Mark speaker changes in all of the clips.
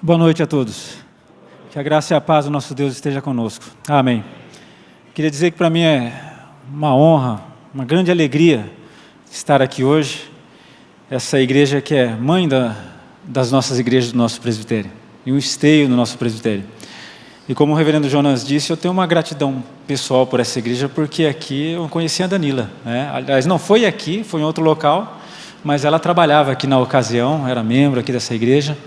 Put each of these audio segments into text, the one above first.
Speaker 1: Boa noite a todos. Que a graça e a paz do nosso Deus esteja conosco. Amém. Queria dizer que para mim é uma honra, uma grande alegria estar aqui hoje. Essa igreja que é mãe das nossas igrejas do nosso presbitério e um esteio no nosso presbitério. E como o reverendo Jonas disse, eu tenho uma gratidão pessoal por essa igreja, porque aqui eu conheci a Danila, né? Aliás, não foi aqui, foi em outro local, mas ela trabalhava aqui na ocasião, era membro aqui dessa igreja.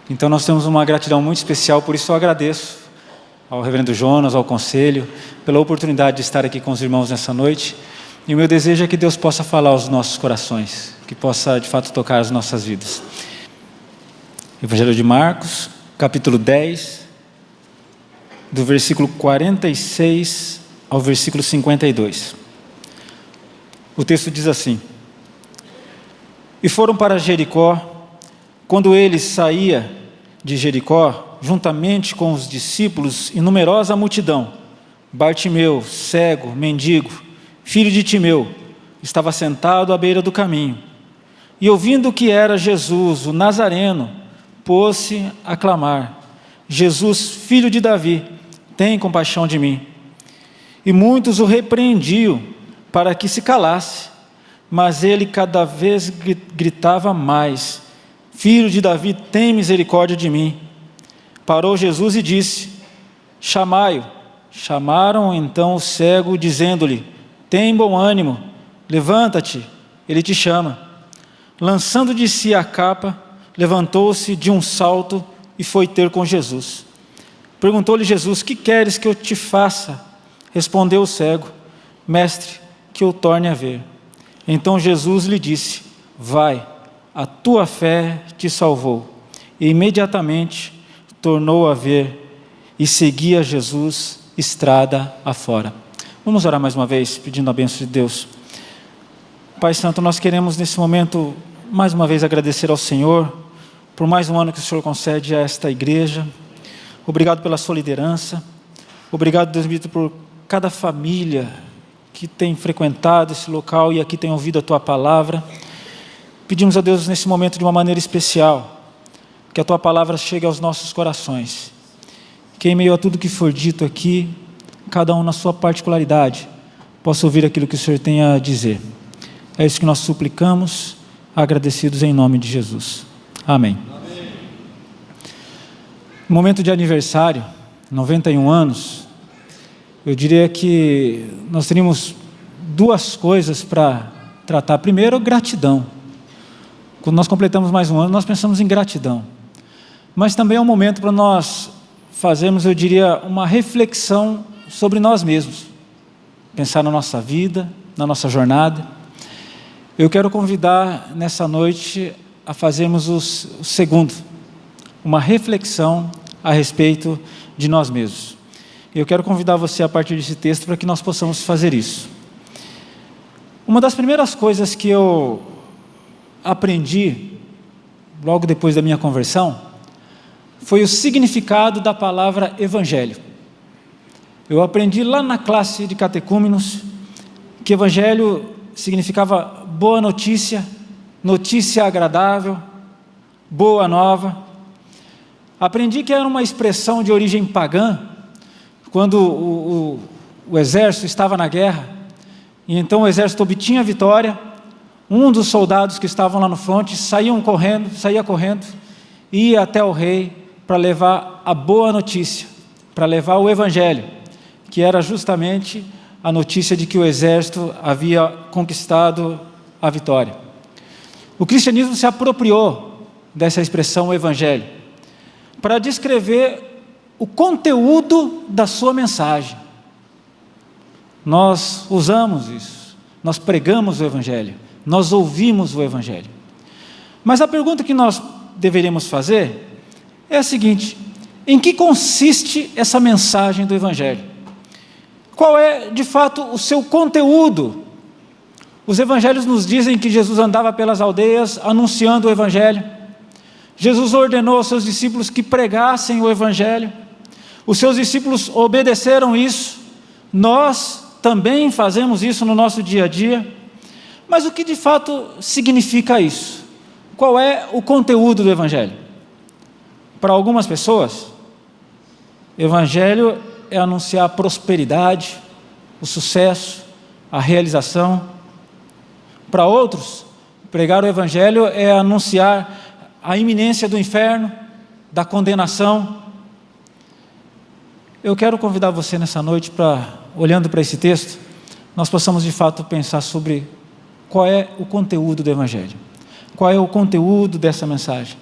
Speaker 1: Então nós temos uma gratidão muito especial, por isso eu agradeço ao reverendo Jonas, ao conselho, pela oportunidade de estar aqui com os irmãos nessa noite. E o meu desejo é que Deus possa falar aos nossos corações, que possa de fato tocar as nossas vidas. Evangelho de Marcos, capítulo 10, do versículo 46 ao versículo 52. O texto diz assim: E foram para Jericó. Quando ele saía de Jericó, juntamente com os discípulos e numerosa multidão, Bartimeu, cego, mendigo, filho de Timeu, estava sentado à beira do caminho. E ouvindo que era Jesus, o Nazareno, pôs-se a clamar: Jesus, filho de Davi, tem compaixão de mim. E muitos o repreendiam para que se calasse, mas ele cada vez gritava mais: Filho de Davi, tem misericórdia de mim. Parou Jesus e disse: Chamai-o. Chamaram então o cego, dizendo-lhe: Tem bom ânimo, levanta-te, ele te chama. Lançando de si a capa, levantou-se de um salto e foi ter com Jesus. Perguntou-lhe Jesus: Que queres que eu te faça? Respondeu o cego: Mestre, que eu torne a ver. Então Jesus lhe disse: Vai, a tua fé te salvou. E imediatamente tornou a ver e seguia Jesus estrada afora. Vamos orar mais uma vez, pedindo a bênção de Deus. Pai Santo, nós queremos nesse momento, mais uma vez, agradecer ao Senhor, por mais um ano que o Senhor concede a esta igreja. Obrigado pela sua liderança. Obrigado, Deus bendito, por cada família que tem frequentado esse local e aqui tem ouvido a tua palavra. Pedimos a Deus nesse momento de uma maneira especial, que a tua palavra chegue aos nossos corações, que em meio a tudo que for dito aqui, cada um na sua particularidade, possa ouvir aquilo que o Senhor tem a dizer. É isso que nós suplicamos, agradecidos em nome de Jesus. Amém. Amém. No momento de aniversário, 91 anos, eu diria que nós teríamos duas coisas para tratar. Primeiro, gratidão. Quando nós completamos mais um ano, nós pensamos em gratidão. Mas também é um momento para nós fazermos, eu diria, uma reflexão sobre nós mesmos. Pensar na nossa vida, na nossa jornada. Eu quero convidar nessa noite a fazermos o segundo, uma reflexão a respeito de nós mesmos. Eu quero convidar você a partir desse texto para que nós possamos fazer isso. Uma das primeiras coisas que eu aprendi, logo depois da minha conversão, foi o significado da palavra evangelho. Eu aprendi lá na classe de catecúmenos que evangelho significava boa notícia, notícia agradável, boa nova. Aprendi que era uma expressão de origem pagã, quando o exército estava na guerra, e então o exército obtinha a vitória. Um dos soldados que estavam lá no fronte saía correndo, ia até o rei para levar a boa notícia, para levar o evangelho, que era justamente a notícia de que o exército havia conquistado a vitória. O cristianismo se apropriou dessa expressão evangelho, para descrever o conteúdo da sua mensagem. Nós usamos isso, nós pregamos o evangelho, nós ouvimos o evangelho. Mas a pergunta que nós deveríamos fazer é a seguinte: em que consiste essa mensagem do evangelho? Qual é, de fato, o seu conteúdo? Os evangelhos nos dizem que Jesus andava pelas aldeias anunciando o evangelho. Jesus ordenou aos seus discípulos que pregassem o evangelho. Os seus discípulos obedeceram isso. Nós também fazemos isso no nosso dia a dia. Mas o que de fato significa isso? Qual é o conteúdo do evangelho? Para algumas pessoas, Evangelho é anunciar a prosperidade, o sucesso, a realização. Para outros, pregar o Evangelho é anunciar a iminência do inferno, da condenação. Eu quero convidar você nessa noite para, olhando para esse texto, nós possamos de fato pensar sobre qual é o conteúdo do Evangelho, qual é o conteúdo dessa mensagem.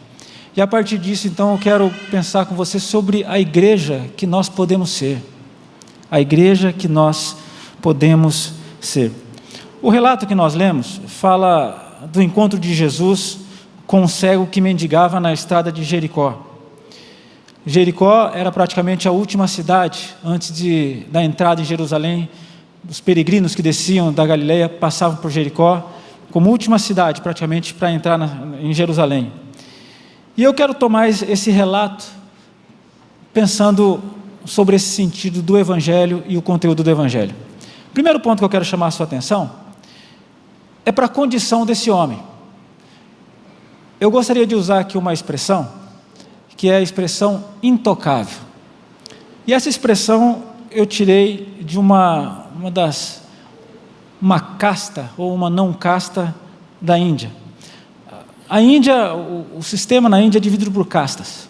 Speaker 1: E a partir disso, então, eu quero pensar com você sobre a igreja que nós podemos ser. A igreja que nós podemos ser. O relato que nós lemos fala do encontro de Jesus com um cego que mendigava na estrada de Jericó. Jericó era praticamente a última cidade antes da entrada em Jerusalém. Os peregrinos que desciam da Galileia passavam por Jericó como última cidade praticamente para entrar em Jerusalém. E eu quero tomar esse relato pensando sobre esse sentido do Evangelho e o conteúdo do Evangelho. O primeiro ponto que eu quero chamar a sua atenção é para a condição desse homem. Eu gostaria de usar aqui uma expressão, que é a expressão intocável. E essa expressão eu tirei de uma casta ou uma não casta da Índia. A Índia, o sistema na Índia é dividido por castas.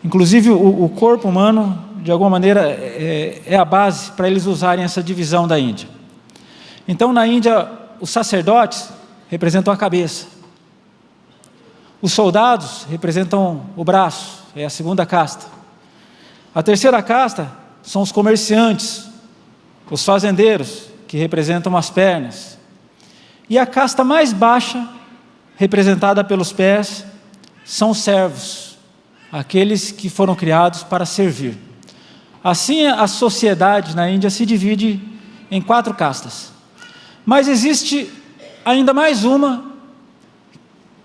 Speaker 1: Inclusive o corpo humano, de alguma maneira, é a base para eles usarem essa divisão da Índia. Então, na Índia, os sacerdotes representam a cabeça. Os soldados representam o braço, é a segunda casta. A terceira casta são os comerciantes, os fazendeiros, que representam as pernas. E a casta mais baixa, representada pelos pés, são os servos, aqueles que foram criados para servir. Assim, a sociedade na Índia se divide em 4 castas. Mas existe ainda mais uma,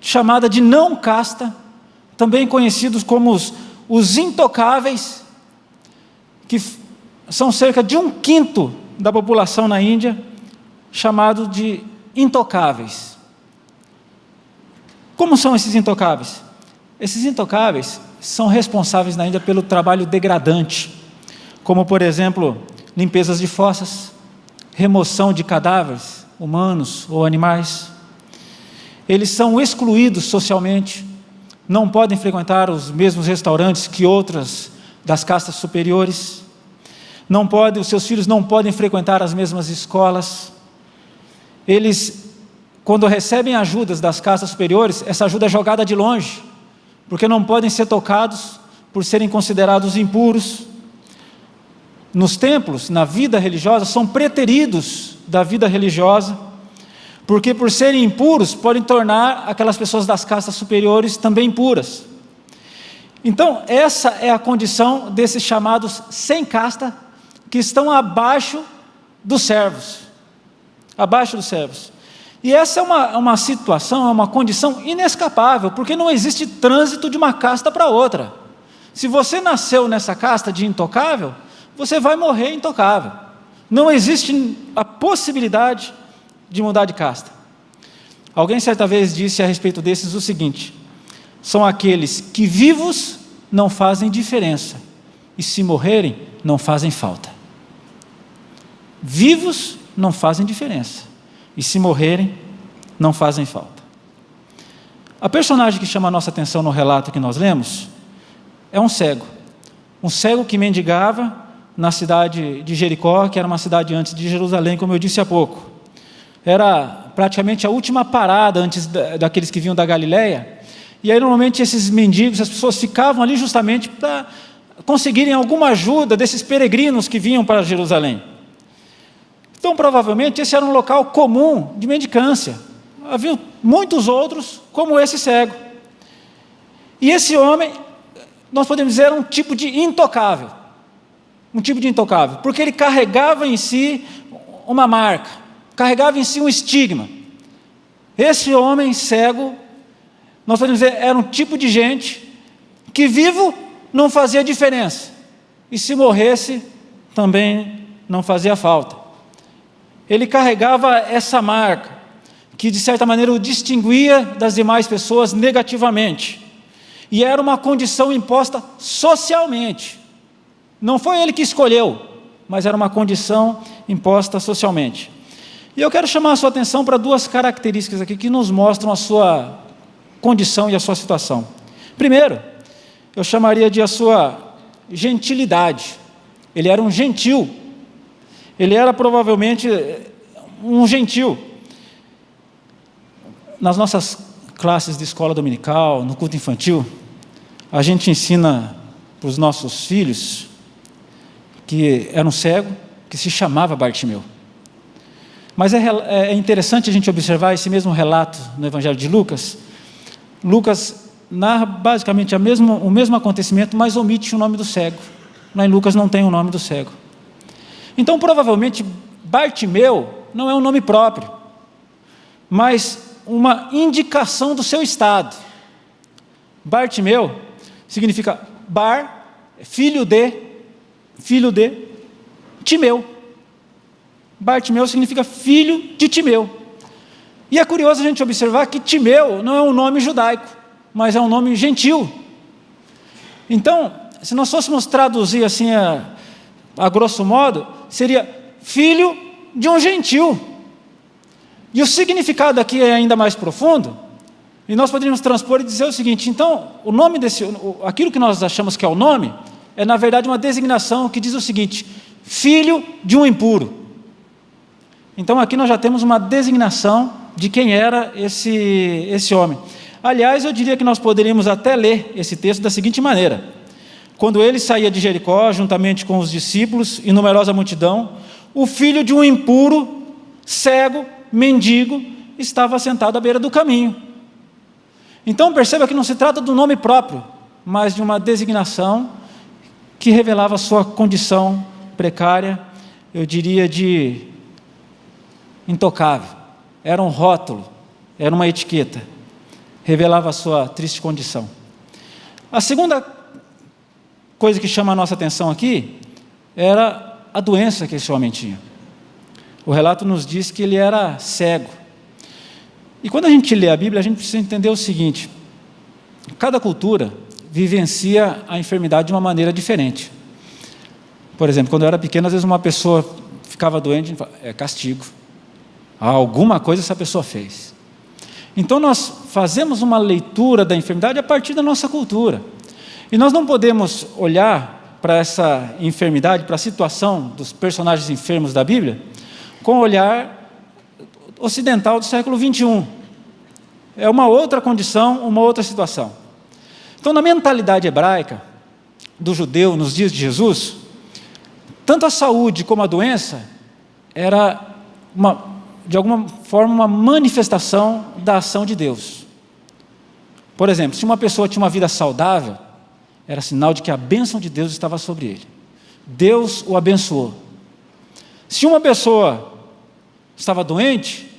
Speaker 1: chamada de não casta, também conhecidos como os intocáveis, que são cerca de 1/5 da população na Índia, chamado de intocáveis. Como são esses intocáveis? Esses intocáveis são responsáveis na Índia pelo trabalho degradante, como, por exemplo, limpezas de fossas, remoção de cadáveres humanos ou animais. Eles são excluídos socialmente, não podem frequentar os mesmos restaurantes que outras das castas superiores, os seus filhos não podem frequentar as mesmas escolas. Eles, quando recebem ajudas das castas superiores, essa ajuda é jogada de longe, porque não podem ser tocados por serem considerados impuros. Nos templos, na vida religiosa, são preteridos da vida religiosa, porque por serem impuros, podem tornar aquelas pessoas das castas superiores também impuras. Então, essa é a condição desses chamados sem casta, que estão abaixo dos servos. Abaixo dos servos. E essa é uma situação, é uma condição inescapável, porque não existe trânsito de uma casta para outra. Se você nasceu nessa casta de intocável, você vai morrer intocável. Não existe a possibilidade de mudar de casta. Alguém certa vez disse a respeito desses o seguinte: são aqueles que vivos não fazem diferença, e se morrerem, não fazem falta. Vivos não fazem diferença, e se morrerem, não fazem falta. A personagem que chama a nossa atenção no relato que nós lemos é um cego que mendigava na cidade de Jericó, que era uma cidade antes de Jerusalém, como eu disse há pouco. Era praticamente a última parada antes daqueles que vinham da Galileia, e aí normalmente esses mendigos, as pessoas ficavam ali justamente para conseguirem alguma ajuda desses peregrinos que vinham para Jerusalém. Então, provavelmente, esse era um local comum de mendicância. Havia muitos outros, como esse cego. E esse homem, nós podemos dizer, era um tipo de intocável. Um tipo de intocável, porque ele carregava em si uma marca, carregava em si um estigma. Esse homem cego, nós podemos dizer, era um tipo de gente que vivo não fazia diferença, e se morresse, também não fazia falta. Ele carregava essa marca, que de certa maneira o distinguia das demais pessoas negativamente. E era uma condição imposta socialmente. Não foi ele que escolheu, mas era uma condição imposta socialmente. E eu quero chamar a sua atenção para duas características aqui que nos mostram a sua condição e a sua situação. Primeiro, eu chamaria de a sua gentilidade. Ele era um gentil. Ele era provavelmente um gentil. Nas nossas classes de escola dominical, no culto infantil, a gente ensina para os nossos filhos que era um cego que se chamava Bartimeu. Mas é interessante a gente observar esse mesmo relato no Evangelho de Lucas. Lucas narra basicamente o mesmo acontecimento, mas omite o nome do cego. Lá em Lucas não tem o nome do cego. Então, provavelmente, Bartimeu não é um nome próprio, mas uma indicação do seu estado. Bartimeu significa Bar, filho de Timeu. Bartimeu significa filho de Timeu. E é curioso a gente observar que Timeu não é um nome judaico, mas é um nome gentil. Então, se nós fôssemos traduzir assim a grosso modo, seria filho de um gentil. E o significado aqui é ainda mais profundo, e nós poderíamos transpor e dizer o seguinte: então, o nome aquilo que nós achamos que é o nome, é na verdade uma designação que diz o seguinte: filho de um impuro. Então aqui nós já temos uma designação de quem era esse homem. Aliás, eu diria que nós poderíamos até ler esse texto da seguinte maneira: quando ele saía de Jericó, juntamente com os discípulos e numerosa multidão, o filho de um impuro, cego, mendigo, estava sentado à beira do caminho. Então perceba que não se trata do nome próprio, mas de uma designação que revelava a sua condição precária, eu diria de intocável. Era um rótulo, era uma etiqueta, revelava a sua triste condição. A segunda coisa que chama a nossa atenção aqui era a doença que esse homem tinha. O relato nos diz que ele era cego. E quando a gente lê a Bíblia, a gente precisa entender o seguinte: cada cultura vivencia a enfermidade de uma maneira diferente. Por exemplo, quando eu era pequeno, às vezes uma pessoa ficava doente, a gente fala, é castigo. Alguma coisa essa pessoa fez. Então nós fazemos uma leitura da enfermidade a partir da nossa cultura. E nós não podemos olhar para essa enfermidade, para a situação dos personagens enfermos da Bíblia, com o olhar ocidental do século 21. É uma outra condição, uma outra situação. Então, na mentalidade hebraica, do judeu, nos dias de Jesus, tanto a saúde como a doença era, de alguma forma, uma manifestação da ação de Deus. Por exemplo, se uma pessoa tinha uma vida saudável, era sinal de que a bênção de Deus estava sobre ele. Deus o abençoou. Se uma pessoa estava doente,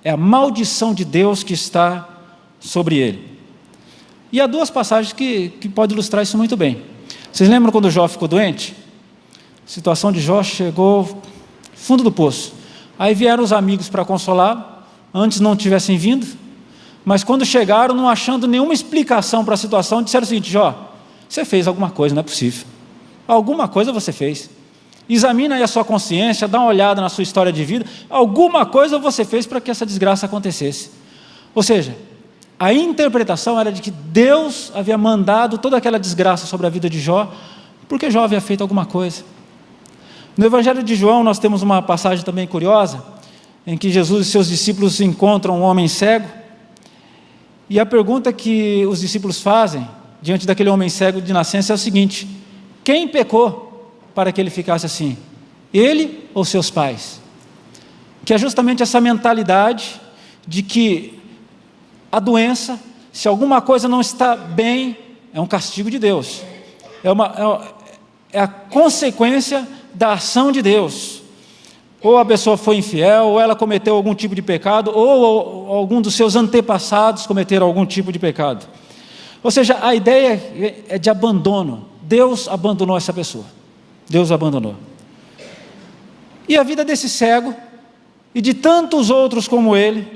Speaker 1: é a maldição de Deus que está sobre ele. E há duas passagens que podem ilustrar isso muito bem. Vocês lembram quando Jó ficou doente? A situação de Jó chegou fundo do poço. Aí vieram os amigos para consolar, antes não tivessem vindo, mas quando chegaram, não achando nenhuma explicação para a situação, disseram o seguinte: Jó, você fez alguma coisa, não é possível. Alguma coisa você fez. Examina aí a sua consciência, dá uma olhada na sua história de vida, alguma coisa você fez para que essa desgraça acontecesse. Ou seja, a interpretação era de que Deus havia mandado toda aquela desgraça sobre a vida de Jó, porque Jó havia feito alguma coisa. No Evangelho de João nós temos uma passagem também curiosa, em que Jesus e seus discípulos encontram um homem cego, e a pergunta que os discípulos fazem, diante daquele homem cego de nascença, é o seguinte: quem pecou para que ele ficasse assim? Ele ou seus pais? Que é justamente essa mentalidade de que a doença, se alguma coisa não está bem, é um castigo de Deus, é a consequência da ação de Deus. Ou a pessoa foi infiel, ou ela cometeu algum tipo de pecado, ou algum dos seus antepassados cometeram algum tipo de pecado. Ou seja, a ideia é de abandono. Deus abandonou essa pessoa. Deus abandonou. E a vida desse cego, e de tantos outros como ele,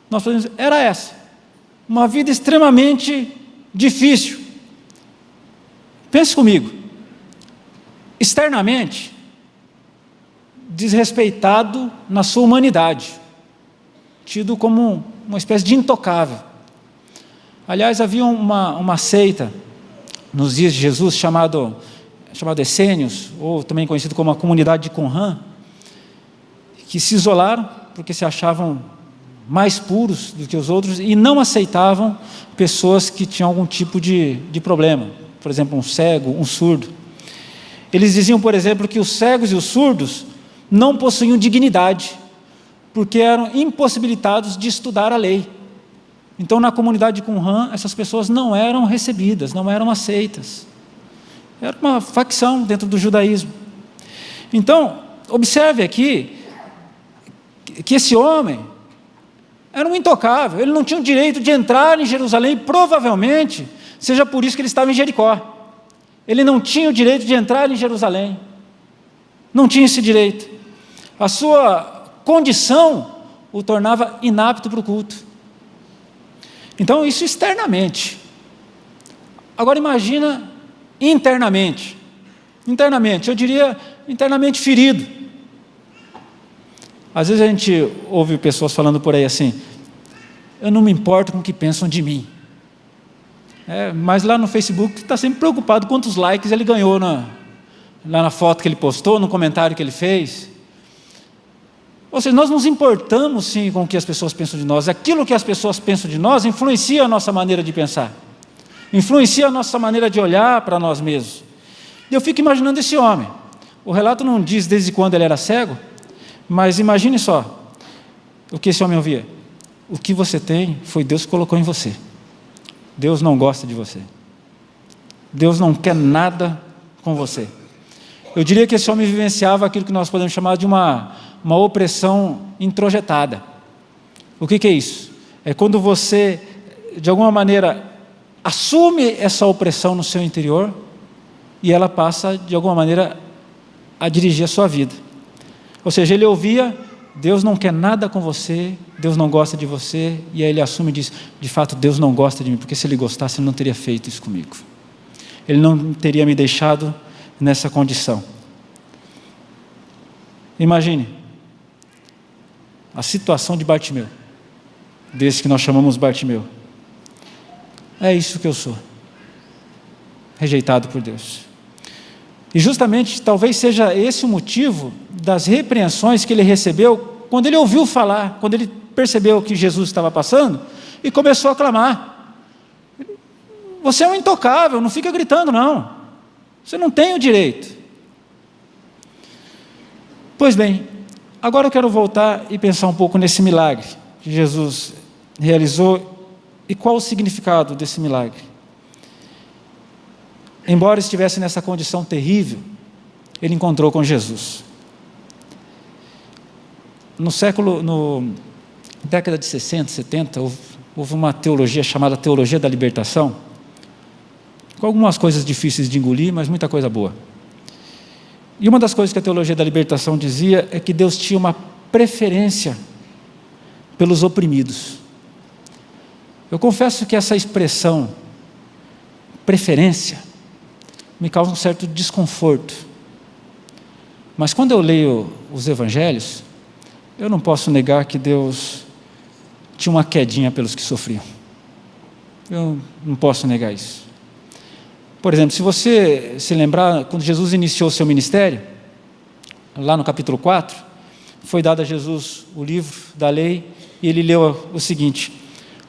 Speaker 1: nós podemos dizer, era essa. uma vida extremamente difícil. Pense comigo, externamente, desrespeitado na sua humanidade, tido como uma espécie de intocável. Aliás, havia uma seita nos dias de Jesus chamado Essênios, ou também conhecido como a comunidade de Qumran, que se isolaram porque se achavam mais puros do que os outros e não aceitavam pessoas que tinham algum tipo de problema, por exemplo, um cego, um surdo. Eles diziam, por exemplo, que os cegos e os surdos não possuíam dignidade, porque eram impossibilitados de estudar a lei. Então, na comunidade de Qumran, essas pessoas não eram recebidas, não eram aceitas. Era uma facção dentro do judaísmo. Então, observe aqui que esse homem era um intocável, ele não tinha o direito de entrar em Jerusalém, provavelmente seja por isso que ele estava em Jericó. Ele não tinha o direito de entrar em Jerusalém, não tinha esse direito. A sua condição o tornava inapto para o culto. Então, isso externamente. Agora imagina internamente. Internamente, eu diria internamente ferido. Às vezes a gente ouve pessoas falando por aí assim: eu não me importo com o que pensam de mim. Mas lá no Facebook está sempre preocupado quantos likes ele ganhou lá na foto que ele postou, no comentário que ele fez. Ou seja, nós nos importamos sim com o que as pessoas pensam de nós. Aquilo que as pessoas pensam de nós influencia a nossa maneira de pensar, influencia a nossa maneira de olhar para nós mesmos. E eu fico imaginando esse homem. O relato não diz desde quando ele era cego, mas imagine só o que esse homem ouvia: o que você tem foi Deus que colocou em você. Deus não gosta de você. Deus não quer nada com você. Eu diria que esse homem vivenciava aquilo que nós podemos chamar de uma opressão introjetada. O que é isso? É quando você, de alguma maneira, assume essa opressão no seu interior e ela passa, de alguma maneira, a dirigir a sua vida. Ou seja, ele ouvia: Deus não quer nada com você, Deus não gosta de você, e aí ele assume e diz: de fato, Deus não gosta de mim, porque se ele gostasse, ele não teria feito isso comigo. Ele não teria me deixado nessa condição. Imagine a situação de Bartimeu, desse que nós chamamos Bartimeu. É isso que eu sou, rejeitado por Deus. E justamente, talvez seja esse o motivo das repreensões que ele recebeu quando ele ouviu falar, quando ele percebeu que Jesus estava passando e começou a clamar: você é um intocável, não fica gritando não, você não tem o direito. Pois bem, agora eu quero voltar e pensar um pouco nesse milagre que Jesus realizou e qual o significado desse milagre. Embora estivesse nessa condição terrível, ele encontrou com Jesus. Na década de 60, 70, houve uma teologia chamada Teologia da Libertação, com algumas coisas difíceis de engolir, mas muita coisa boa. E uma das coisas que a Teologia da Libertação dizia é que Deus tinha uma preferência pelos oprimidos. Eu confesso que essa expressão, preferência, me causa um certo desconforto. Mas quando eu leio os evangelhos, eu não posso negar que Deus tinha uma quedinha pelos que sofriam. Eu não posso negar isso. Por exemplo, se você se lembrar, quando Jesus iniciou o seu ministério, lá no capítulo 4, foi dado a Jesus o livro da lei, e ele leu o seguinte: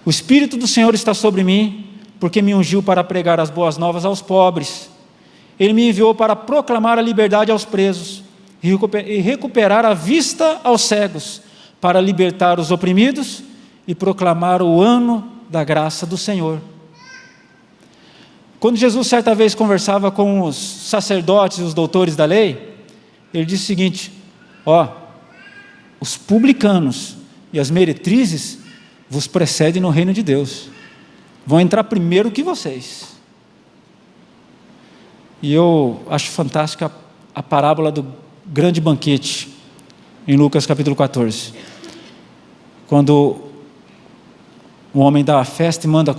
Speaker 1: o Espírito do Senhor está sobre mim, porque me ungiu para pregar as boas novas aos pobres. Ele me enviou para proclamar a liberdade aos presos e recuperar a vista aos cegos, para libertar os oprimidos e proclamar o ano da graça do Senhor. Quando Jesus certa vez conversava com os sacerdotes e os doutores da lei, ele disse o seguinte: os publicanos e as meretrizes vos precedem no reino de Deus, vão entrar primeiro que vocês. E eu acho fantástica a parábola do grande banquete, em Lucas capítulo 14, quando O homem dá a festa e manda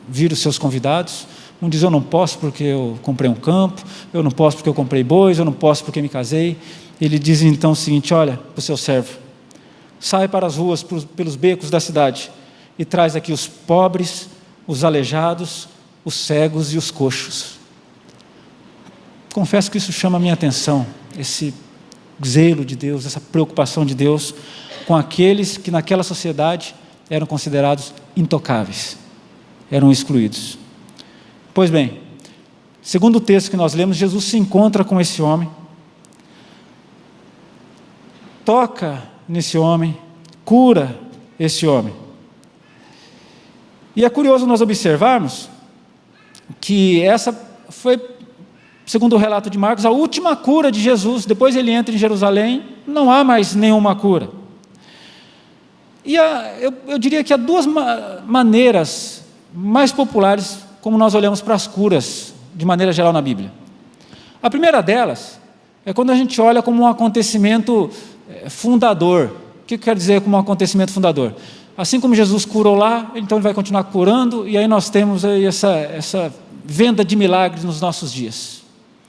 Speaker 1: vir os seus convidados. Um diz: eu não posso porque eu comprei um campo, eu não posso porque eu comprei bois, eu não posso porque me casei. Ele diz então o seguinte: olha, para o seu servo, sai para as ruas, pelos becos da cidade, e traz aqui os pobres, os aleijados, os cegos e os coxos. Confesso que isso chama a minha atenção, esse zelo de Deus, essa preocupação de Deus com aqueles que naquela sociedade eram considerados intocáveis, eram excluídos. Pois bem, segundo o texto que nós lemos, Jesus se encontra com esse homem, toca nesse homem, cura esse homem. E é curioso nós observarmos que essa foi, segundo o relato de Marcos, a última cura de Jesus. Depois ele entra em Jerusalém, não há mais nenhuma cura. E eu diria que há duas maneiras mais populares como nós olhamos para as curas, de maneira geral na Bíblia. A primeira delas é quando a gente olha como um acontecimento fundador. O que quer dizer como um acontecimento fundador? Assim como Jesus curou lá, então ele vai continuar curando, e aí nós temos aí essa venda de milagres nos nossos dias.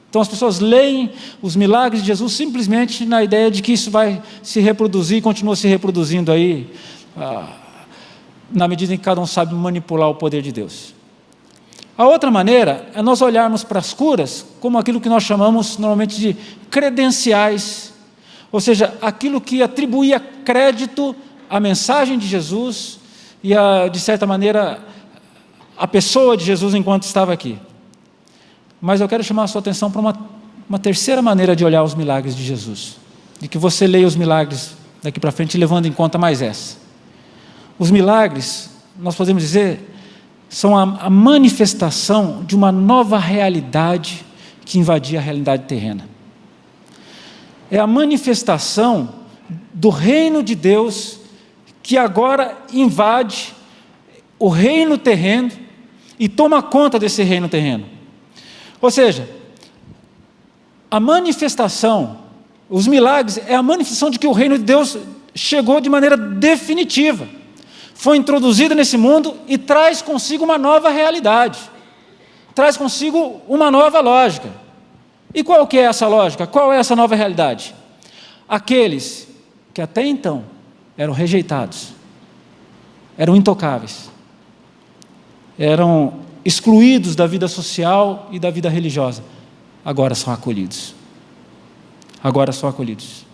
Speaker 1: Então as pessoas leem os milagres de Jesus simplesmente na ideia de que isso vai se reproduzir e continua se reproduzindo aí, na medida em que cada um sabe manipular o poder de Deus. A outra maneira é nós olharmos para as curas como aquilo que nós chamamos normalmente de credenciais, ou seja, aquilo que atribuía crédito à mensagem de Jesus e, de certa maneira, à pessoa de Jesus enquanto estava aqui. Mas eu quero chamar a sua atenção para uma terceira maneira de olhar os milagres de Jesus, de que você leia os milagres daqui para frente, levando em conta mais essa. Os milagres, nós podemos dizer, são a manifestação de uma nova realidade que invadia a realidade terrena. É a manifestação do reino de Deus que agora invade o reino terreno e toma conta desse reino terreno. Ou seja, a manifestação, os milagres, é a manifestação de que o reino de Deus chegou de maneira definitiva, foi introduzido nesse mundo e traz consigo uma nova realidade, traz consigo uma nova lógica. E qual que é essa lógica? Qual é essa nova realidade? Aqueles que até então eram rejeitados, eram intocáveis, eram excluídos da vida social e da vida religiosa, agora são acolhidos. Agora são acolhidos.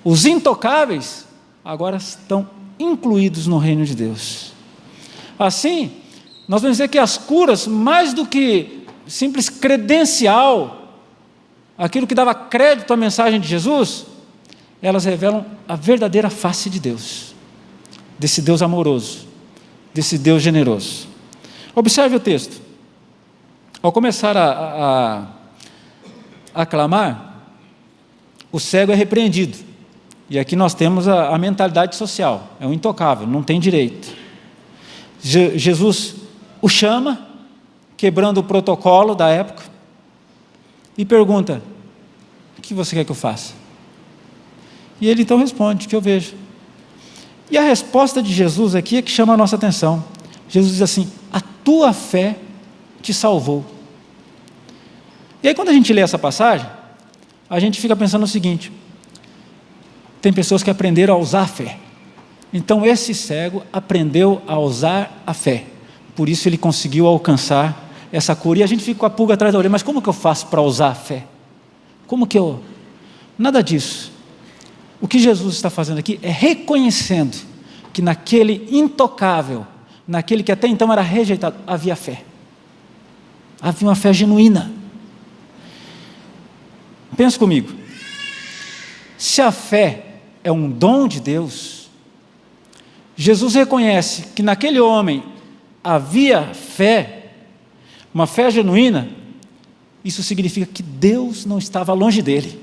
Speaker 1: Os intocáveis agora estão incluídos no reino de Deus. Assim, nós vamos dizer que as curas, mais do que simples credencial, aquilo que dava crédito à mensagem de Jesus, elas revelam a verdadeira face de Deus, desse Deus amoroso, desse Deus generoso. Observe o texto. Ao começar a clamar, o cego é repreendido. E aqui nós temos a mentalidade social, é um intocável, não tem direito. Jesus o chama, quebrando o protocolo da época, e pergunta: o que você quer que eu faça? E ele então responde: o que eu vejo. E a resposta de Jesus aqui é que chama a nossa atenção. Jesus diz assim: a tua fé te salvou. E aí quando a gente lê essa passagem, a gente fica pensando o seguinte: tem pessoas que aprenderam a usar a fé. Então esse cego aprendeu a usar a fé, por isso ele conseguiu alcançar essa cura. E a gente fica com a pulga atrás da orelha: mas como que eu faço para usar a fé? Como que eu... Nada disso. O que Jesus está fazendo aqui é reconhecendo que naquele intocável, naquele que até então era rejeitado, havia fé. Havia uma fé genuína. Pensa comigo. Se a fé é um dom de Deus, Jesus reconhece que naquele homem havia fé, uma fé genuína. Isso significa que Deus não estava longe dele,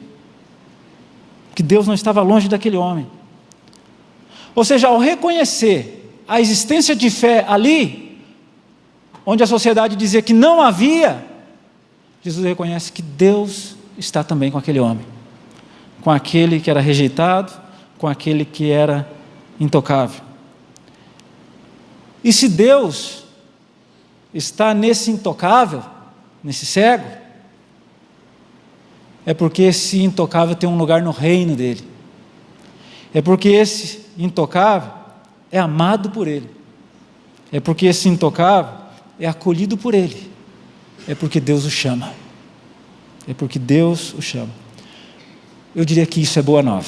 Speaker 1: que Deus não estava longe daquele homem. Ou seja, ao reconhecer a existência de fé ali, onde a sociedade dizia que não havia, Jesus reconhece que Deus está também com aquele homem, com aquele que era rejeitado, com aquele que era intocável. E se Deus está nesse intocável, nesse cego, é porque esse intocável tem um lugar no reino dele. É porque esse intocável é amado por ele. É porque esse intocável é acolhido por ele. É porque Deus o chama. É porque Deus o chama. Eu diria que isso é boa nova.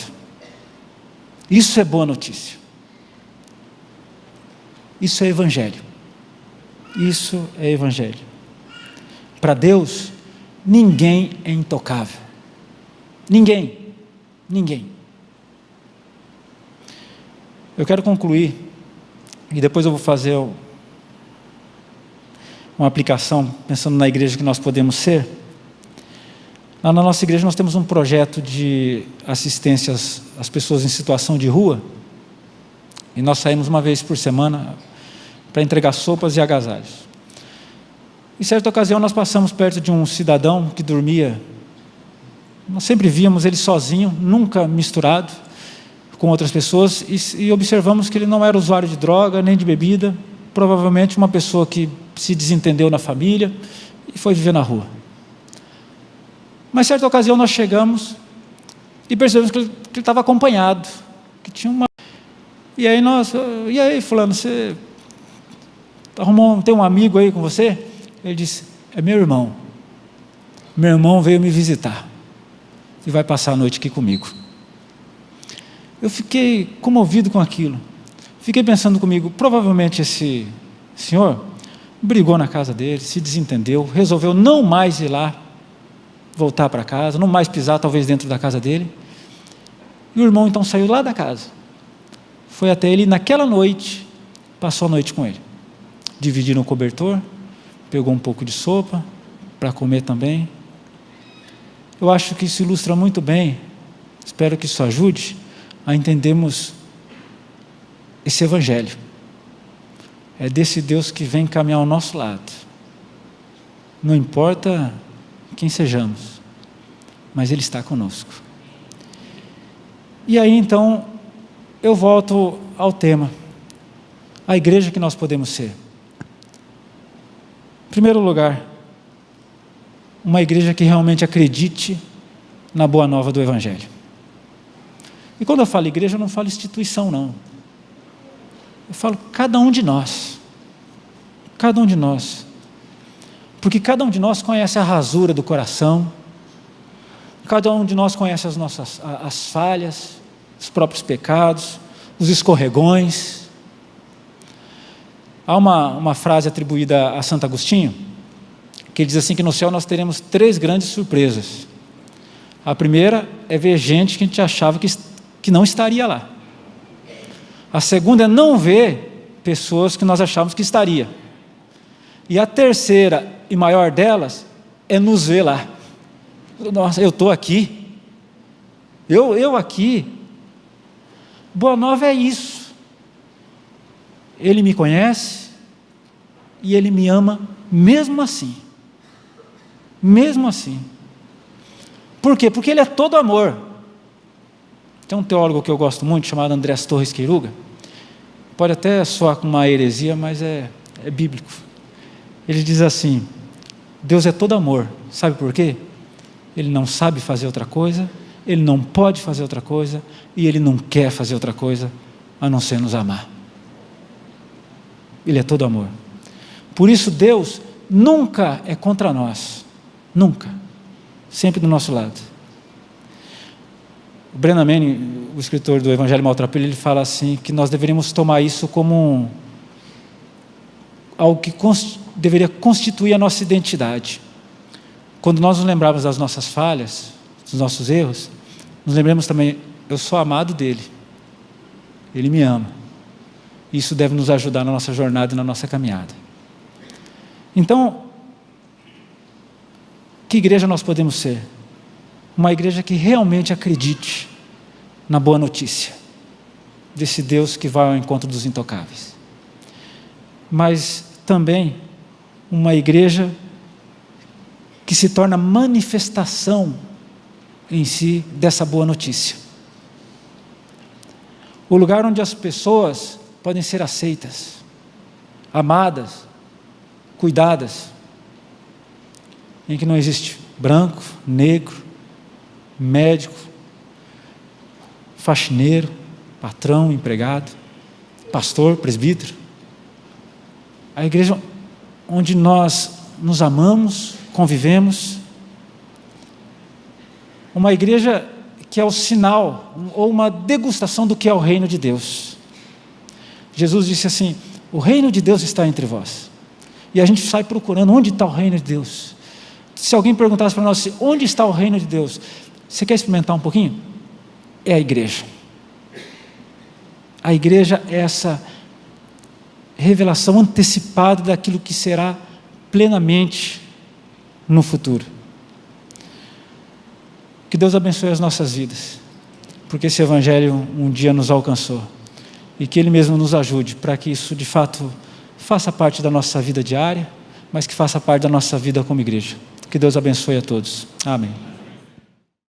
Speaker 1: Isso é boa notícia. Isso é evangelho. Isso é evangelho. Para Deus, ninguém é intocável. Ninguém. Eu quero concluir, e depois eu vou fazer uma aplicação, pensando na igreja que nós podemos ser. Lá na nossa igreja nós temos um projeto de assistência às pessoas em situação de rua, e nós saímos uma vez por semana para entregar sopas e agasalhos. Em certa ocasião nós passamos perto de um cidadão que dormia. Nós sempre víamos ele sozinho, nunca misturado com outras pessoas, e observamos que ele não era usuário de droga, nem de bebida, provavelmente uma pessoa que se desentendeu na família e foi viver na rua. Mas certa ocasião nós chegamos e percebemos que ele estava acompanhado, que tinha uma... E aí fulano, você tem um amigo aí com você? Ele disse, é meu irmão. Meu irmão veio me visitar e vai passar a noite aqui comigo. Eu fiquei comovido com aquilo. Fiquei pensando comigo, provavelmente esse senhor brigou na casa dele, se desentendeu, resolveu não mais ir lá, voltar para casa, não mais pisar talvez dentro da casa dele. E o irmão então saiu lá da casa, foi até ele naquela noite, passou a noite com ele. Dividiram o cobertor, pegou um pouco de sopa para comer também. Eu acho que isso ilustra muito bem, espero que isso ajude a entendermos esse evangelho. É desse Deus que vem caminhar ao nosso lado. Não importa quem sejamos, mas Ele está conosco. E aí então, eu volto ao tema, a igreja que nós podemos ser. Em primeiro lugar, uma igreja que realmente acredite na boa nova do evangelho. E quando eu falo igreja, eu não falo instituição não. Eu falo cada um de nós. Cada um de nós. Porque cada um de nós conhece a rasura do coração, cada um de nós conhece as falhas, os próprios pecados, os escorregões. Há uma frase atribuída a Santo Agostinho, que ele diz assim, que no céu nós teremos 3 grandes surpresas. A primeira é ver gente que a gente achava que não estaria lá. A segunda é não ver pessoas que nós achávamos que estaria. E a terceira e maior delas é nos ver lá. Nossa, eu estou aqui. Eu aqui. Boa nova é isso. Ele me conhece e Ele me ama mesmo assim. Mesmo assim. Por quê? Porque Ele é todo amor. Tem um teólogo que eu gosto muito, chamado Andrés Torres Queiruga. Pode até soar com uma heresia, mas é bíblico. Ele diz assim, Deus é todo amor. Sabe por quê? Ele não sabe fazer outra coisa, Ele não pode fazer outra coisa, e Ele não quer fazer outra coisa, a não ser nos amar. Ele é todo amor. Por isso Deus nunca é contra nós. Nunca. Sempre do nosso lado. O Brennan Manning, o escritor do Evangelho Maltrapilho, ele fala assim, que nós deveríamos tomar isso como algo que deveria constituir a nossa identidade. Quando nós nos lembrarmos das nossas falhas, dos nossos erros, nos lembremos também, eu sou amado dele, Ele me ama. Isso deve nos ajudar na nossa jornada e na nossa caminhada. Então, que igreja nós podemos ser? Uma igreja que realmente acredite na boa notícia, desse Deus que vai ao encontro dos intocáveis. Mas também uma igreja que se torna manifestação em si dessa boa notícia. O lugar onde as pessoas podem ser aceitas, amadas, cuidadas, em que não existe branco, negro, médico, faxineiro, patrão, empregado, pastor, presbítero. A igreja onde nós nos amamos, convivemos. Uma igreja que é o sinal, ou uma degustação do que é o reino de Deus. Jesus disse assim: o reino de Deus está entre vós. E a gente sai procurando onde está o reino de Deus. Se alguém perguntasse para nós assim, onde está o reino de Deus, você quer experimentar um pouquinho? É a igreja. A igreja é essa revelação antecipada daquilo que será plenamente no futuro. Que Deus abençoe as nossas vidas, porque esse Evangelho um dia nos alcançou, e que Ele mesmo nos ajude para que isso de fato faça parte da nossa vida diária, mas que faça parte da nossa vida como igreja. Que Deus abençoe a todos. Amém.